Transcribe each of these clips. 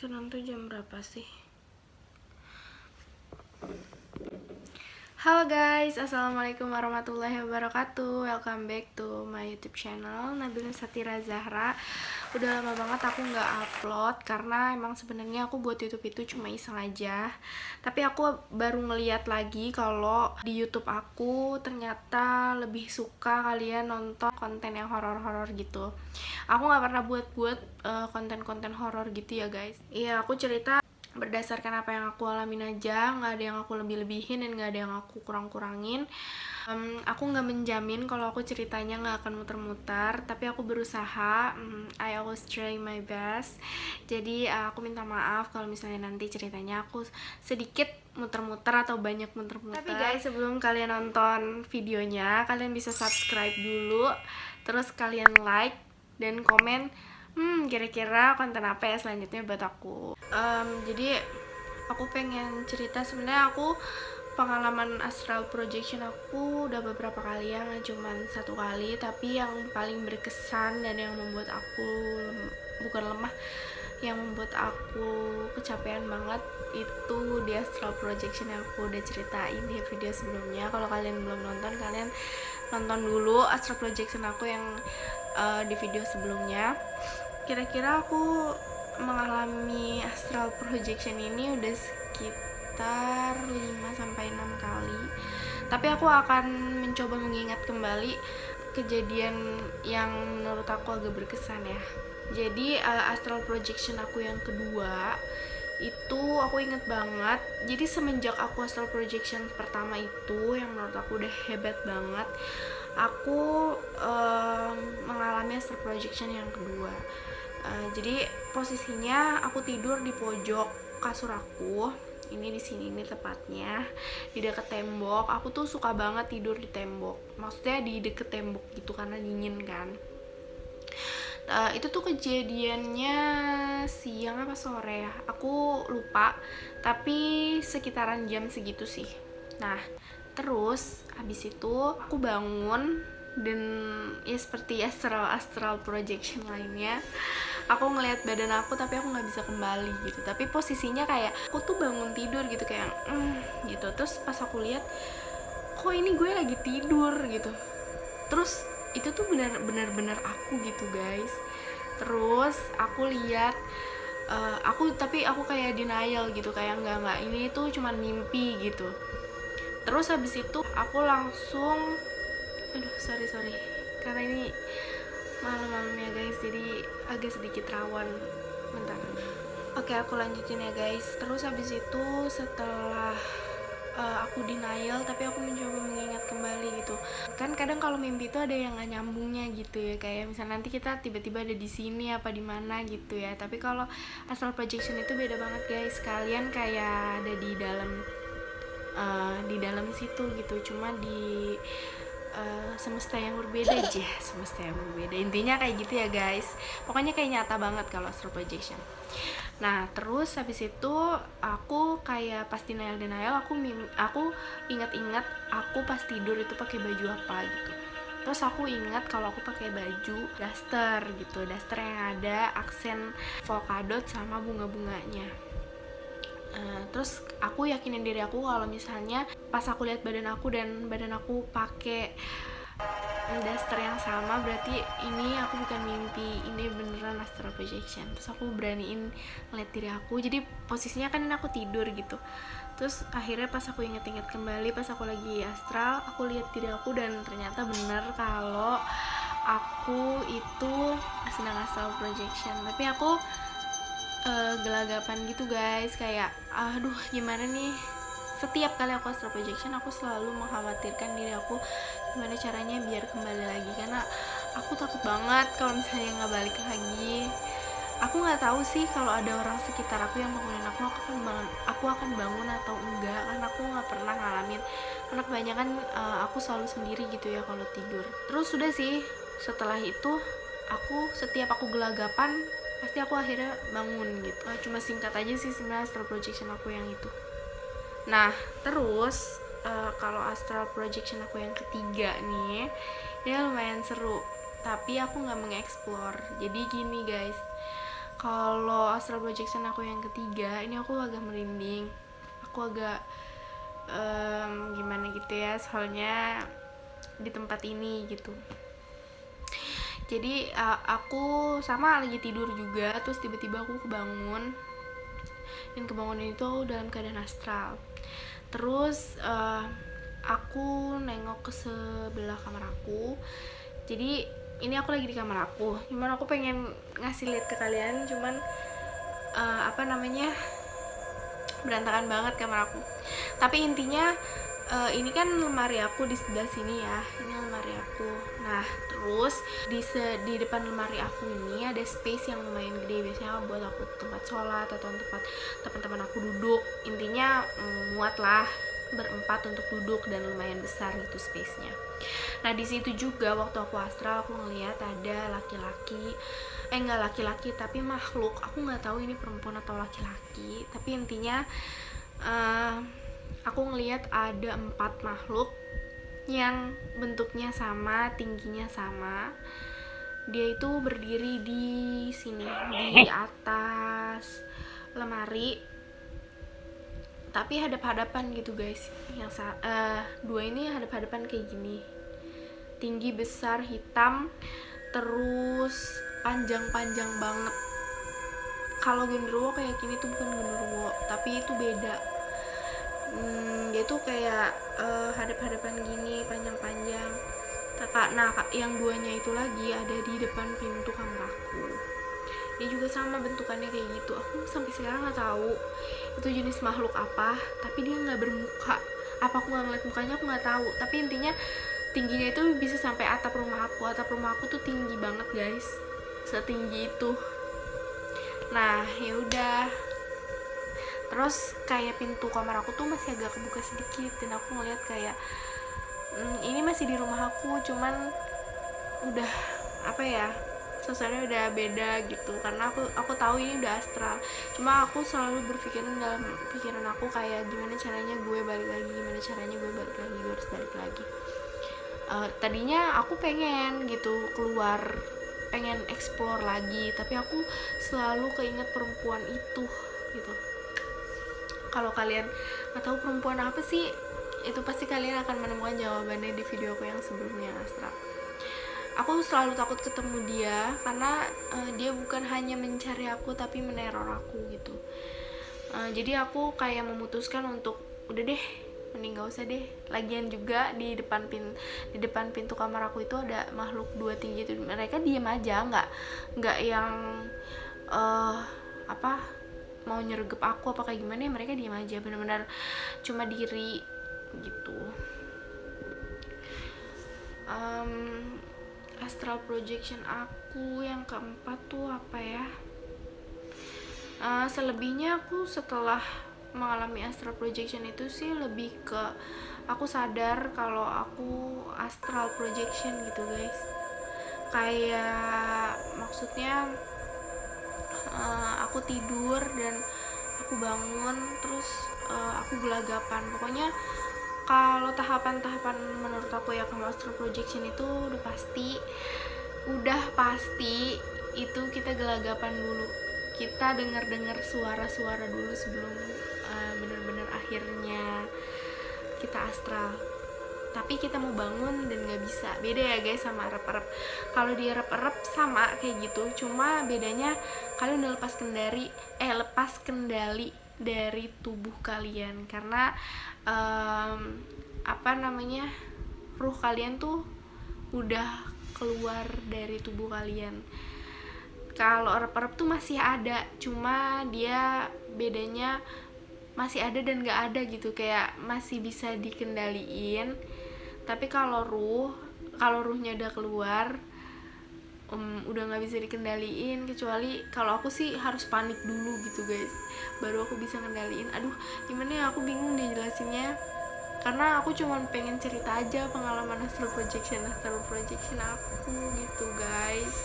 Sekarang tuh jam berapa sih? Halo guys, assalamualaikum warahmatullahi wabarakatuh. Welcome back to my YouTube channel Nabila Satira Zahra. Udah lama banget aku nggak upload karena emang sebenarnya aku buat YouTube itu cuma iseng aja. Tapi aku baru ngeliat lagi kalau di YouTube aku ternyata lebih suka kalian nonton konten yang horor-horor gitu. Aku nggak pernah buat konten-konten horor gitu ya guys. Iya, aku cerita berdasarkan apa yang aku alamin aja, nggak ada yang aku lebih-lebihin dan nggak ada yang aku kurang-kurangin. Aku nggak menjamin kalau aku ceritanya nggak akan muter-muter, tapi aku berusaha. I always try my best. Jadi aku minta maaf kalau misalnya nanti ceritanya aku sedikit muter-muter atau banyak muter-muter. Tapi guys, sebelum kalian nonton videonya, kalian bisa subscribe dulu, terus kalian like dan komen kira-kira konten apa ya selanjutnya buat aku. Jadi aku pengen cerita, sebenarnya aku pengalaman astral projection aku udah beberapa kali ya, nggak cuman satu kali, tapi yang paling berkesan dan yang membuat aku bukan lemah, yang membuat aku kecapean banget itu di astral projection yang aku udah ceritain di video sebelumnya. Kalau kalian belum nonton, kalian nonton dulu astral projection aku yang di video sebelumnya. Kira-kira aku mengalami astral projection ini udah sekitar 5-6 kali. Tapi aku akan mencoba mengingat kembali kejadian yang menurut aku agak berkesan ya. Jadi astral projection aku yang kedua itu aku inget banget. Jadi semenjak aku astral projection pertama itu yang menurut aku udah hebat banget, aku mengalami astral projection yang kedua. Jadi posisinya aku tidur di pojok kasur aku. Ini di sini nih tepatnya, di dekat tembok. Aku tuh suka banget tidur di tembok. Maksudnya di deket tembok gitu karena dingin kan. Itu tuh kejadiannya siang apa sore ya, aku lupa, tapi sekitaran jam segitu sih. Nah terus habis itu aku bangun dan ya seperti astral projection lainnya, aku ngelihat badan aku tapi aku nggak bisa kembali gitu. Tapi posisinya kayak aku tuh bangun tidur gitu kayak gitu. Terus pas aku lihat, kok ini gue lagi tidur gitu. Terus itu tuh benar-benar aku gitu guys. Terus aku lihat tapi aku kayak denial gitu, kayak enggak ini tuh cuma mimpi gitu. Terus habis itu aku langsung sorry karena ini malam-malam ya guys, jadi agak sedikit rawan. Bentar. Oke, aku lanjutin ya guys. Terus habis itu setelah aku denial tapi aku mencoba mengingat kembali gitu. Kan kadang kalau mimpi itu ada yang gak nyambungnya gitu ya, kayak misalnya nanti kita tiba-tiba ada di sini apa di mana gitu ya. Tapi kalau astral projection itu beda banget guys. Kalian kayak ada di dalam situ gitu, cuma di semesta yang berbeda aja, semesta yang berbeda, intinya kayak gitu ya guys. Pokoknya kayak nyata banget kalau astral projection. Nah terus habis itu aku kayak pas denial aku ingat-ingat aku pas tidur itu pakai baju apa gitu. Terus aku ingat kalau aku pakai baju daster gitu, daster yang ada aksen polkadot sama bunga-bunganya. Terus aku yakinin diri aku kalau misalnya pas aku lihat badan aku pakai daster yang sama, berarti ini aku bukan mimpi, ini beneran astral projection. Terus aku beraniin ngeliat diri aku, jadi posisinya kan aku tidur gitu. Terus akhirnya pas aku inget-inget kembali, pas aku lagi astral, aku lihat diri aku dan ternyata bener kalau aku itu sedang astral projection. Tapi aku gelagapan gitu guys, kayak aduh gimana nih. Setiap kali aku astral projection aku selalu mengkhawatirkan diri aku gimana caranya biar kembali lagi, karena aku takut banget kalau misalnya nggak balik lagi. Aku nggak tahu sih kalau ada orang sekitar aku yang bangunin aku akan bangun atau enggak, karena aku nggak pernah ngalamin, karena kebanyakan aku selalu sendiri gitu ya kalau tidur. Terus sudah sih, setelah itu setiap aku gelagapan pasti aku akhirnya bangun gitu. Cuma singkat aja sih sebenarnya astral projection aku yang itu. Nah terus kalau astral projection aku yang ketiga nih, ini lumayan seru, tapi aku nggak mengeksplor. Jadi gini guys, Kalau astral projection aku yang ketiga, ini aku agak merinding, aku agak gimana gitu ya, soalnya di tempat ini gitu. Jadi aku sama lagi tidur juga, terus tiba-tiba aku kebangun, dan kebangunan itu dalam keadaan astral. Terus aku nengok ke sebelah kamar aku. Jadi ini aku lagi di kamar aku, cuman aku pengen ngasih lihat ke kalian, cuman berantakan banget kamar aku. Tapi intinya ini kan lemari aku di sebelah sini ya, ini lemari aku. Nah terus di depan lemari aku ini ada space yang lumayan gede, biasanya buat aku tempat sholat atau tempat teman-teman aku duduk. Intinya muat lah berempat untuk duduk, dan lumayan besar gitu space-nya. Nah di situ juga waktu aku astral aku ngeliat ada laki-laki, enggak laki-laki tapi makhluk, aku nggak tahu ini perempuan atau laki-laki, tapi intinya aku ngeliat ada 4 makhluk yang bentuknya sama, tingginya sama. Dia itu berdiri di sini, di atas lemari, tapi hadap-hadapan gitu guys. Yang dua ini hadap-hadapan kayak gini, tinggi, besar, hitam, terus panjang-panjang banget. Kalau genderuwo kayak gini tuh bukan genderuwo, tapi itu beda. Dia tuh kayak hadap-hadapan gini, panjang-panjang. Nah yang duanya itu lagi ada di depan pintu kamar aku. Dia juga sama bentukannya kayak gitu. Aku sampai sekarang nggak tahu itu jenis makhluk apa, tapi dia nggak bermuka. Apa aku nggak ngeliat mukanya aku nggak tahu, tapi intinya tingginya itu bisa sampai atap rumah aku. Atap rumah aku tuh tinggi banget guys, setinggi itu. Nah ya udah, terus kayak pintu kamar aku tuh masih agak kebuka sedikit, dan aku ngeliat kayak ini masih di rumah aku, cuman udah apa ya, suasananya udah beda gitu, karena aku tahu ini udah astral. Cuma aku selalu berpikiran dalam pikiran aku kayak gimana caranya gue balik lagi, gue harus balik lagi. Tadinya aku pengen gitu keluar, pengen explore lagi, tapi aku selalu keinget perempuan itu gitu. Kalau kalian nggak tahu perempuan apa sih, itu pasti kalian akan menemukan jawabannya di video aku yang sebelumnya, astral. Aku selalu takut ketemu dia karena dia bukan hanya mencari aku tapi meneror aku gitu. Jadi aku kayak memutuskan untuk udah deh, mending gak usah deh. Lagian juga di depan pintu kamar aku itu ada makhluk 2 tinggi itu. Mereka diem aja, nggak yang mau nyergep aku apa kayak gimana ya, mereka diem aja, benar-benar cuma diri gitu. Astral projection aku yang keempat tuh apa ya, selebihnya aku setelah mengalami astral projection itu sih lebih ke aku sadar kalau aku astral projection gitu guys. Kayak maksudnya aku tidur dan aku bangun, terus aku gelagapan. Pokoknya kalau tahapan-tahapan menurut aku ya, kalau astral projection itu udah pasti itu kita gelagapan dulu, kita dengar suara-suara dulu sebelum bener-bener akhirnya kita astral. Tapi kita mau bangun dan nggak bisa. Beda ya guys sama rep-rep. Kalau di rep-rep sama kayak gitu, cuma bedanya kalian udah lepas kendali dari tubuh kalian, karena ruh kalian tuh udah keluar dari tubuh kalian. Kalau rep-rep tuh masih ada, cuma dia bedanya masih ada dan nggak ada gitu, kayak masih bisa dikendaliin. Tapi kalau ruhnya udah keluar, udah nggak bisa dikendaliin. Kecuali kalau aku sih harus panik dulu gitu guys, baru aku bisa kendaliin. Aduh gimana ya, aku bingung deh jelasinnya, karena aku cuma pengen cerita aja pengalaman astral projection aku gitu guys.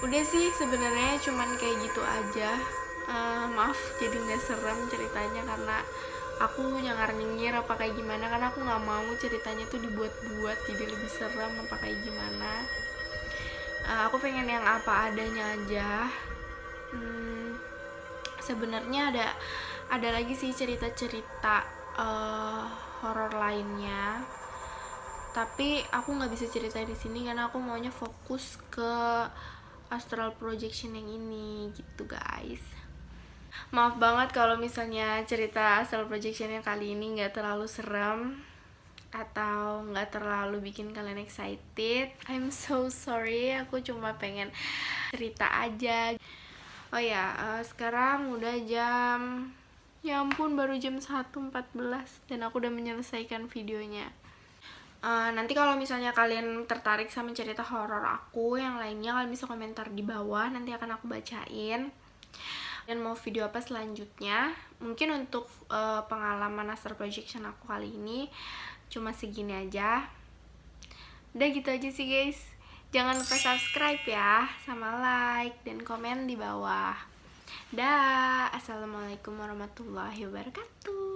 Udah sih sebenarnya cuman kayak gitu aja. Maaf jadi nggak serem ceritanya, karena aku nyengar-nyengir apa kayak gimana, karena aku nggak mau ceritanya tuh dibuat-buat jadi lebih serem apa kayak gimana. Aku pengen yang apa adanya aja. Sebenarnya ada lagi sih cerita-cerita horor lainnya, tapi aku nggak bisa cerita di sini karena aku maunya fokus ke astral projection yang ini gitu guys. Maaf banget kalau misalnya cerita astral projection yang kali ini nggak terlalu serem atau nggak terlalu bikin kalian excited. I'm so sorry, aku cuma pengen cerita aja. Oh ya, sekarang udah jam, ya ampun, baru jam 1.14 dan aku udah menyelesaikan videonya. Nanti kalau misalnya kalian tertarik sama cerita horor aku yang lainnya, kalian bisa komentar di bawah, nanti akan aku bacain. Dan mau video apa selanjutnya? Mungkin untuk pengalaman astral projection aku kali ini cuma segini aja. Udah gitu aja sih guys. Jangan lupa subscribe ya, sama like dan komen di bawah. Dah, assalamualaikum warahmatullahi wabarakatuh.